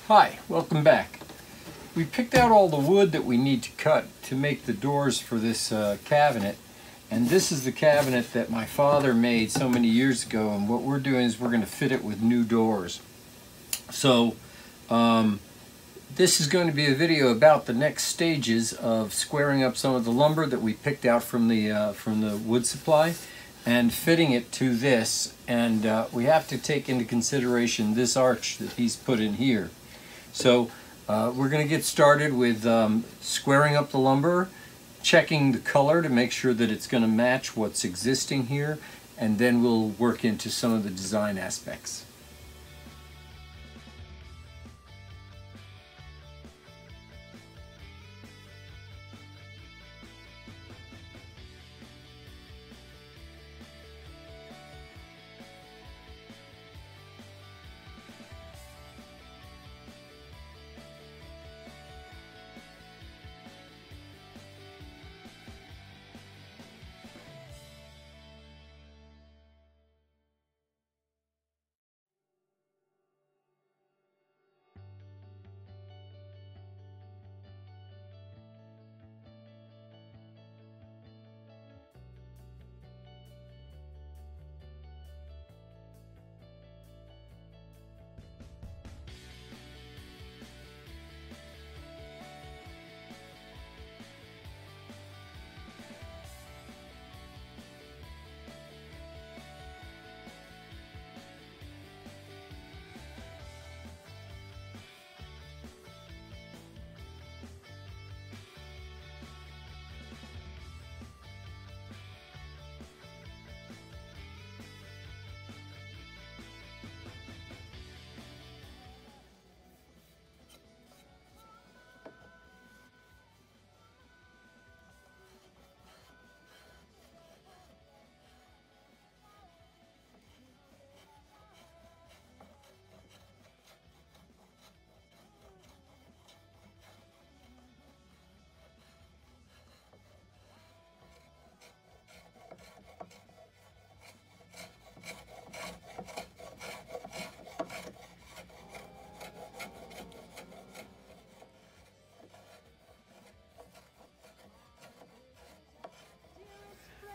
Hi, welcome back. We picked out all the wood that we need to cut to make the doors for this cabinet, and this is the cabinet that my father made so many years ago, and what we're doing is we're going to fit it with new doors. So this is going to be a video about the next stages of squaring up some of the lumber that we picked out from the wood supply and fitting it to this, and we have to take into consideration this arch that he's put in here. So we're going to get started with squaring up the lumber, checking the color to make sure that it's going to match what's existing here, and then we'll work into some of the design aspects.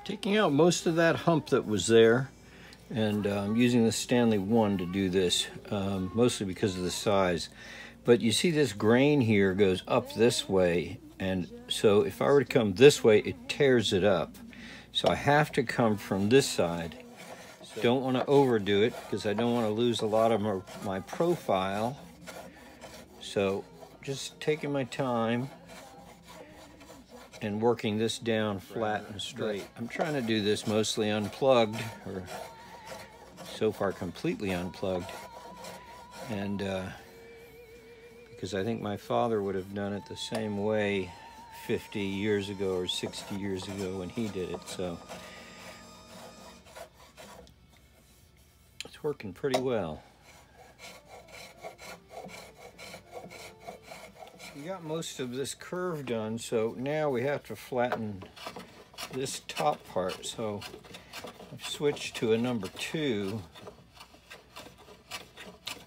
Taking out most of that hump that was there, and I'm using the Stanley 1 to do this, mostly because of the size. But you see this grain here goes up this way, and so if I were to come this way, it tears it up. So I have to come from this side. Don't want to overdo it because I don't want to lose a lot of my profile. So just taking my time and working this down flat and straight. I'm trying to do this mostly unplugged, or so far completely unplugged, and because I think my father would have done it the same way 50 years ago or 60 years ago when he did it, so it's working pretty well. We got most of this curve done, so now we have to flatten this top part. So I've switched to a number 2.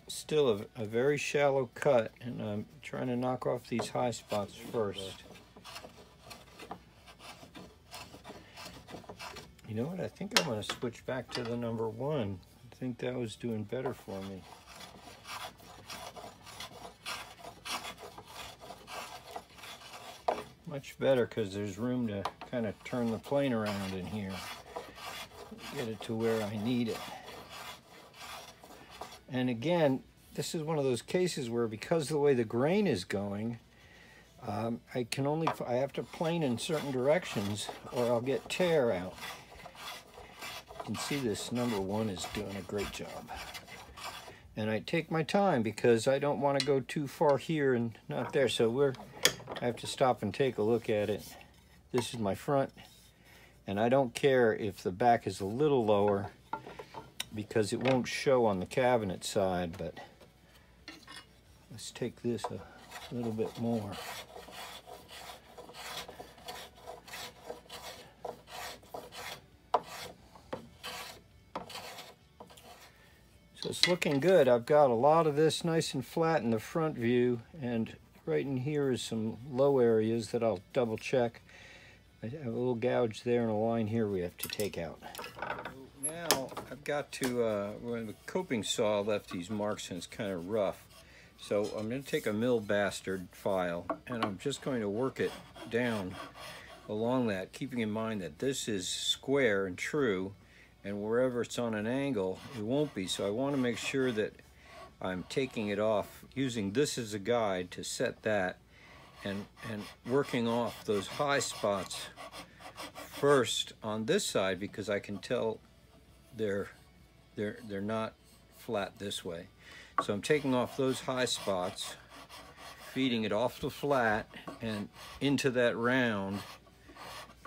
Still a very shallow cut, and I'm trying to knock off these high spots first. You know what? I think I'm going to switch back to the number 1. I think that was doing better for me. Much better because there's room to kind of turn the plane around in here. Get it to where I need it. And again, this is one of those cases where because of the way the grain is going, I have to plane in certain directions or I'll get tear out. You can see this number 1 is doing a great job. And I take my time because I don't want to go too far here and not there. So I have to stop and take a look at it. This is my front, and I don't care if the back is a little lower because it won't show on the cabinet side, but let's take this a little bit more. So it's looking good. I've got a lot of this nice and flat in the front view, and right in here is some low areas that I'll double check. I have a little gouge there and a line here we have to take out. Now I've got to, when the coping saw left these marks and it's kind of rough. So I'm going to take a mill bastard file and I'm just going to work it down along that, keeping in mind that this is square and true, and wherever it's on an angle, it won't be. So I want to make sure that I'm taking it off, using this as a guide to set that, and working off those high spots first on this side, because I can tell they're not flat this way. So I'm taking off those high spots, feeding it off the flat and into that round.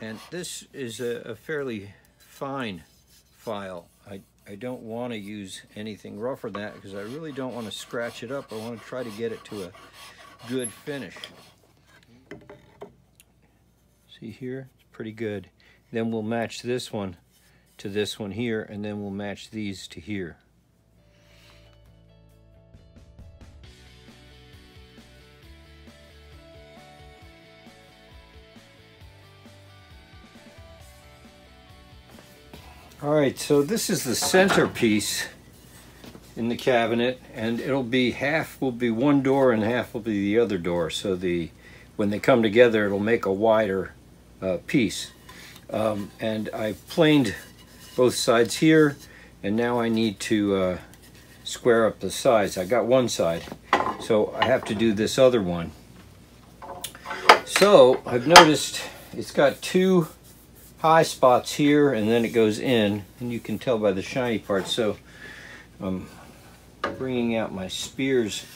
And this is a fairly fine file. I don't want to use anything rougher than that because I really don't want to scratch it up. I want to try to get it to a good finish. See here? It's pretty good. Then we'll match this one to this one here, and then we'll match these to here. All right, so this is the centerpiece in the cabinet, and it'll be half will be one door and half will be the other door. So when they come together, it'll make a wider piece. And I planed both sides here, and now I need to square up the sides. I got one side, so I have to do this other one. So I've noticed it's got two high spots here, and then it goes in, and you can tell by the shiny parts. So I'm bringing out my Spiers,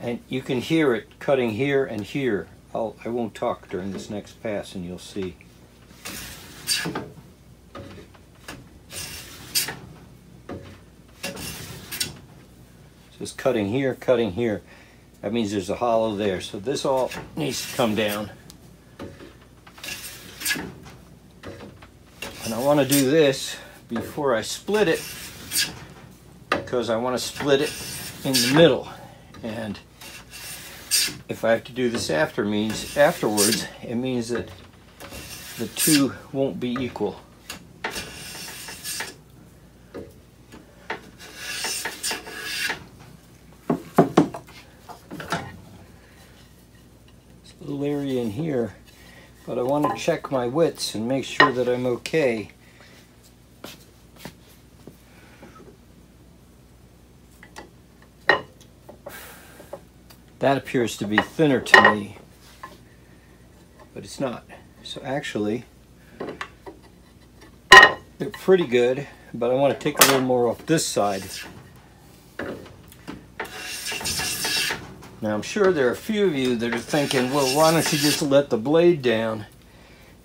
and you can hear it cutting here and here. I won't talk during this next pass, and you'll see. Just cutting here, cutting here. That means there's a hollow there. So this all needs to come down. And I want to do this before I split it, because I want to split it in the middle. And if I have to do this afterwards, it means that the two won't be equal. This little area in here, but I want to check my widths and make sure that I'm okay. That appears to be thinner to me, but it's not. So actually, they're pretty good, but I want to take a little more off this side. Now I'm sure there are a few of you that are thinking, well, why don't you just let the blade down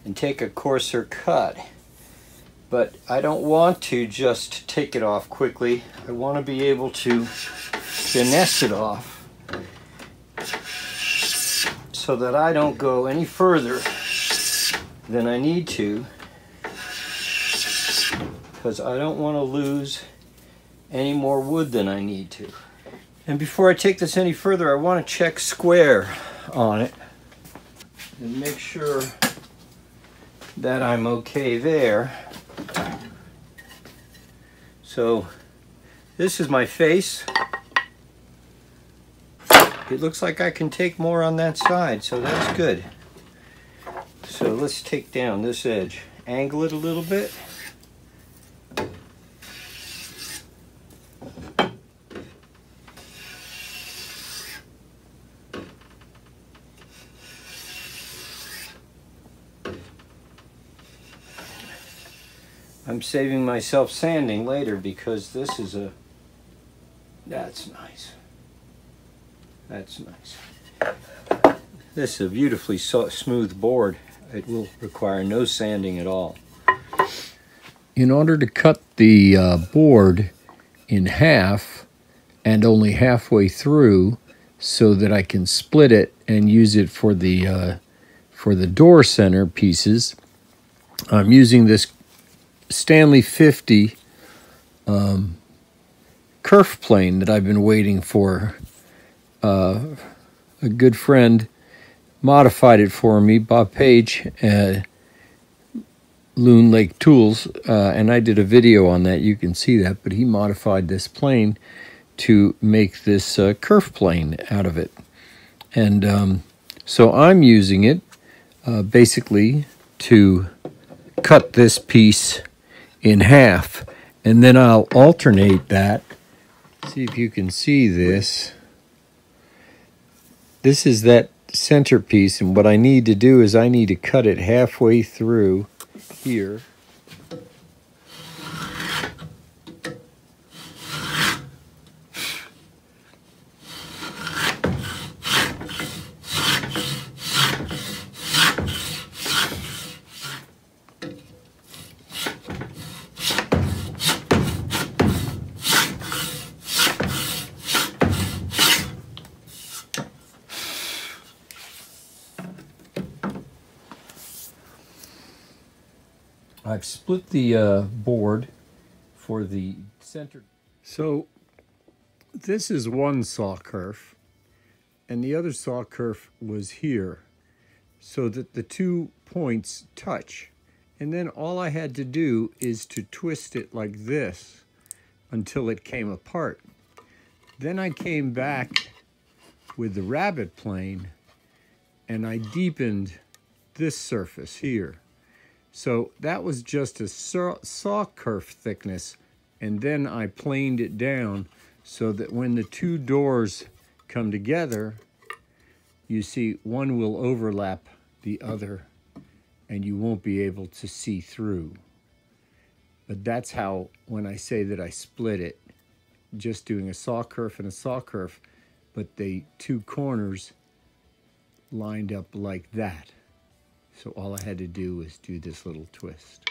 and take a coarser cut? But I don't want to just take it off quickly. I want to be able to finesse it off so that I don't go any further than I need to, because I don't want to lose any more wood than I need to. And before I take this any further, I want to check square on it and make sure that I'm okay there. So this is my face. It looks like I can take more on that side, so that's good. So let's take down this edge, angle it a little bit. I'm saving myself sanding later because this is that's nice. That's nice. This is a beautifully smooth board. It will require no sanding at all. In order to cut the board in half and only halfway through so that I can split it and use it for the door center pieces, I'm using this Stanley 50 kerf plane that I've been waiting for. A good friend modified it for me, Bob Page, Loon Lake Tools, and I did a video on that. You can see that, but he modified this plane to make this kerf plane out of it. And so I'm using it basically to cut this piece in half, and then I'll alternate that. See if you can see this. This is that centerpiece, and what I need to do is I need to cut it halfway through here. I've split the board for the center. So this is one saw kerf, and the other saw kerf was here, so that the 2 points touch. And then all I had to do is to twist it like this until it came apart. Then I came back with the rabbet plane and I deepened this surface here. So that was just a saw kerf thickness, and then I planed it down so that when the 2 doors come together, you see one will overlap the other and you won't be able to see through. But that's how, when I say that I split it, just doing a saw kerf and a saw kerf, but the 2 corners lined up like that. So all I had to do was do this little twist.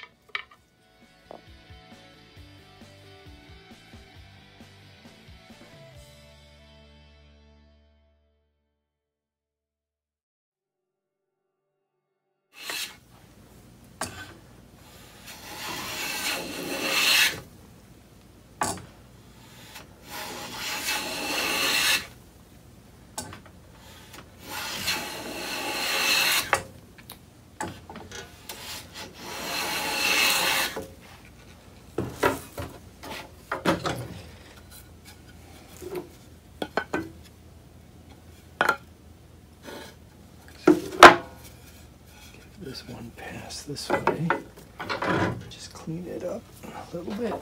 This one pass this way. Just clean it up a little bit.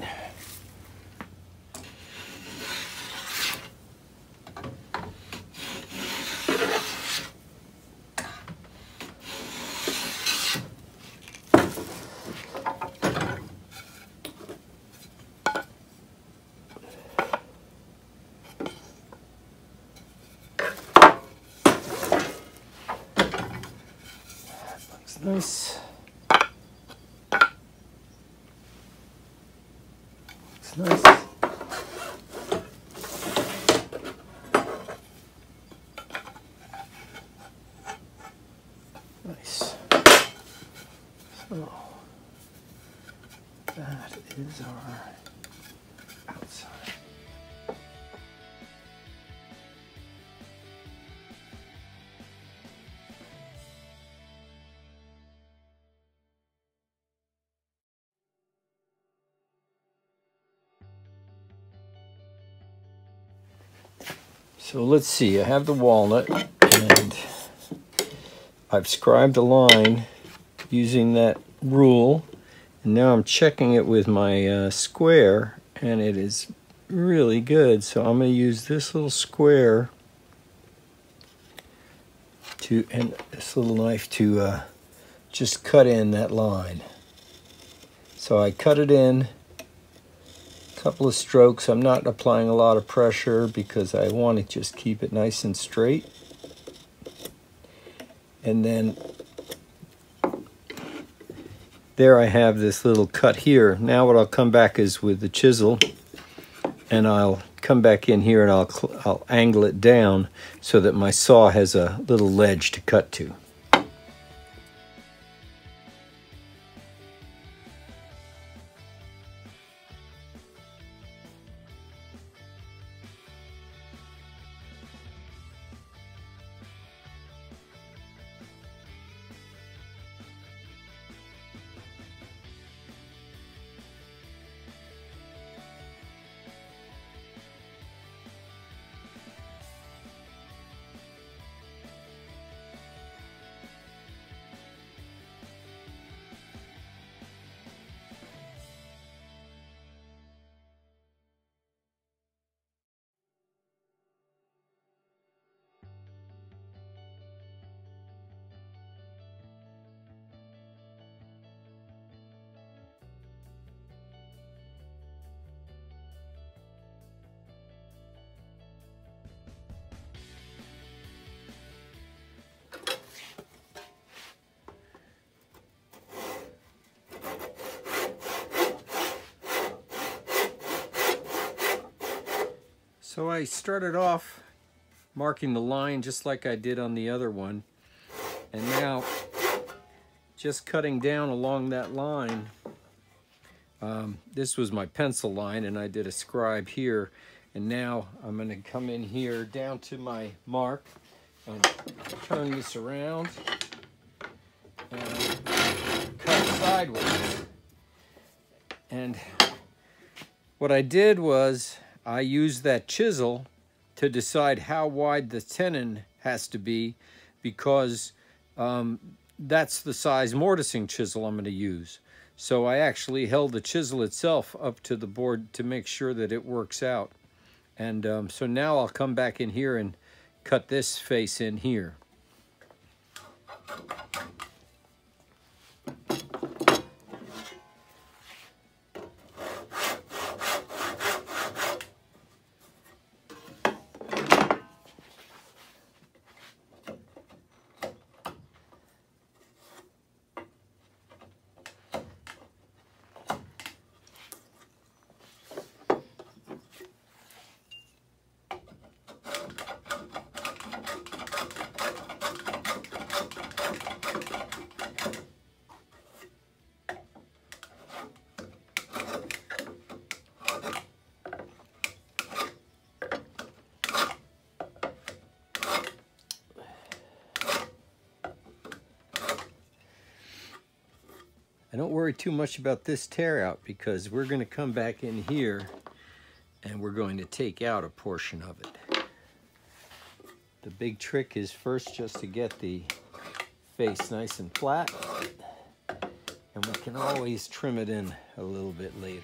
Nice. It's nice. Nice. So that is our outside. So let's see, I have the walnut, and I've scribed a line using that rule, and now I'm checking it with my square, and it is really good. So I'm going to use this little square and this little knife to just cut in that line. So I cut it in. Couple of strokes. I'm not applying a lot of pressure because I want to just keep it nice and straight. And then there I have this little cut here. Now what I'll come back is with the chisel, and I'll come back in here and I'll angle it down so that my saw has a little ledge to cut to. So I started off marking the line just like I did on the other one, and now just cutting down along that line. This was my pencil line, and I did a scribe here, and now I'm going to come in here down to my mark and turn this around and cut sideways. And what I did was I used that chisel to decide how wide the tenon has to be, because that's the size mortising chisel I'm going to use. So I actually held the chisel itself up to the board to make sure that it works out. And so now I'll come back in here and cut this face in here. I don't worry too much about this tear out, because we're going to come back in here and we're going to take out a portion of it. The big trick is first just to get the face nice and flat, and we can always trim it in a little bit later.